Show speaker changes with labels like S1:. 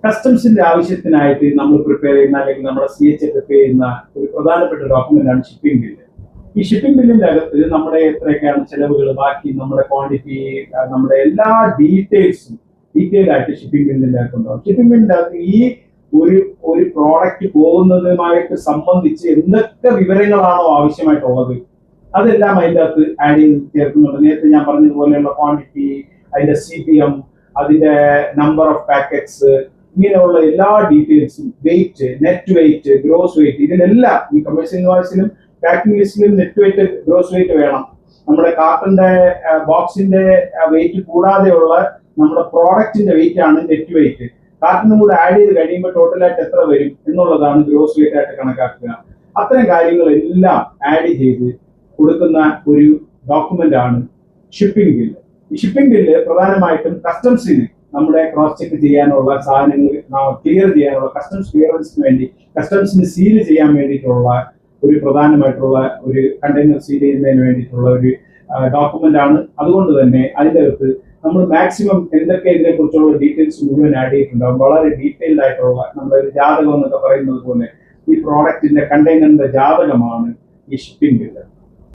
S1: കസ്റ്റംസിന്റെ ആവശ്യത്തിനായിട്ട് നമ്മൾ പ്രിപ്പയർ ചെയ്യുന്ന അല്ലെങ്കിൽ നമ്മുടെ CHA പ്രിപ്പയർ ചെയ്യുന്ന ഒരു പ്രധാനപ്പെട്ട ഡോക്യുമെന്റ് ആണ് ഷിപ്പിംഗ് ബില്ല്. ഈ ഷിപ്പിംഗ് ബില്ലിന്റെ അകത്ത് നമ്മുടെ എത്രയൊക്കെയാണ് ചെലവുകൾ, ബാക്കി നമ്മുടെ ക്വാണ്ടിറ്റി, നമ്മുടെ എല്ലാ ഡീറ്റെയിൽ ആയിട്ട് ഷിപ്പിംഗ് ബില്ലിന്റെ അകത്ത് ഉണ്ടാവും. ഷിപ്പിംഗ് ബില്ലിന്റെ അകത്ത് ഈ ഒരു പ്രോഡക്റ്റ് പോകുന്നതുമായിട്ട് സംബന്ധിച്ച് എന്തൊക്കെ വിവരങ്ങളാണോ ആവശ്യമായിട്ടുള്ളത് അതെല്ലാം അതിൻ്റെ അകത്ത് ആഡ് ചെയ്ത് ചേർക്കുന്നുണ്ട്. നേരത്തെ ഞാൻ പറഞ്ഞതുപോലെയുള്ള ക്വാണ്ടിറ്റി, അതിന്റെ CPM, അതിന്റെ നമ്പർ ഓഫ് പാക്കറ്റ്സ്, ഇങ്ങനെയുള്ള എല്ലാ ഡീറ്റെയിൽസും, weight, net weight, gross weight, ഇതിലെല്ലാം ഈ കമേഴ്ഷ്യൽ ഇൻവോയ്സിലും പാക്കിംഗ് ലിസ്റ്റിലും നെറ്റ് വെയിറ്റ്, ഗ്രോസ് വെയിറ്റ് വേണം. നമ്മുടെ കാർട്ടന്റെ ബോക്സിന്റെ വെയിറ്റ് കൂടാതെയുള്ള നമ്മുടെ പ്രോഡക്റ്റിന്റെ വെയിറ്റ് ആണ് നെറ്റ് വെയിറ്റ്. കാർട്ടനും കൂടെ ആഡ് ചെയ്ത് കഴിയുമ്പോൾ ടോട്ടലായിട്ട് എത്ര വരും എന്നുള്ളതാണ് ഗ്രോസ് വെയിറ്റ് ആയിട്ട് കണക്കാക്കുക. അത്തരം കാര്യങ്ങളെല്ലാം ആഡ് ചെയ്ത് കൊടുക്കുന്ന ഒരു ഡോക്യുമെന്റ് ആണ് ഷിപ്പിംഗ് ബില്ല്. ഈ ഷിപ്പിംഗ് ബില്ല് പ്രധാനമായിട്ടും കസ്റ്റംസിന് നമ്മുടെ ക്രോസ് ചെക്ക് ചെയ്യാനുള്ള സാധനങ്ങൾ ക്ലിയർ ചെയ്യാനുള്ള, കസ്റ്റംസ് ക്ലിയറൻസിന് വേണ്ടി കസ്റ്റംസിന് സീൽ ചെയ്യാൻ വേണ്ടിയിട്ടുള്ള ഒരു പ്രധാനമായിട്ടുള്ള ഒരു കണ്ടെയ്നർ സീൽ ചെയ്യുന്നതിന് വേണ്ടിയിട്ടുള്ള ഒരു ഡോക്യുമെന്റ് ആണ്. അതുകൊണ്ട് തന്നെ അതിൻ്റെ അകത്ത് നമ്മൾ മാക്സിമം എന്തൊക്കെ ഇതിനെ കുറിച്ചുള്ള ഡീറ്റെയിൽസ് മുഴുവൻ ആഡ് ചെയ്തിട്ടുണ്ടാകും. വളരെ ഡീറ്റെയിൽഡ് ആയിട്ടുള്ള നമ്മുടെ ഒരു ജാതകം എന്നൊക്കെ പറയുന്നത് പോലെ ഈ പ്രോഡക്റ്റിന്റെ കണ്ടെയ്നറിന്റെ ജാതകമാണ് ഈ ഷിപ്പിംഗ് ബില്ല്.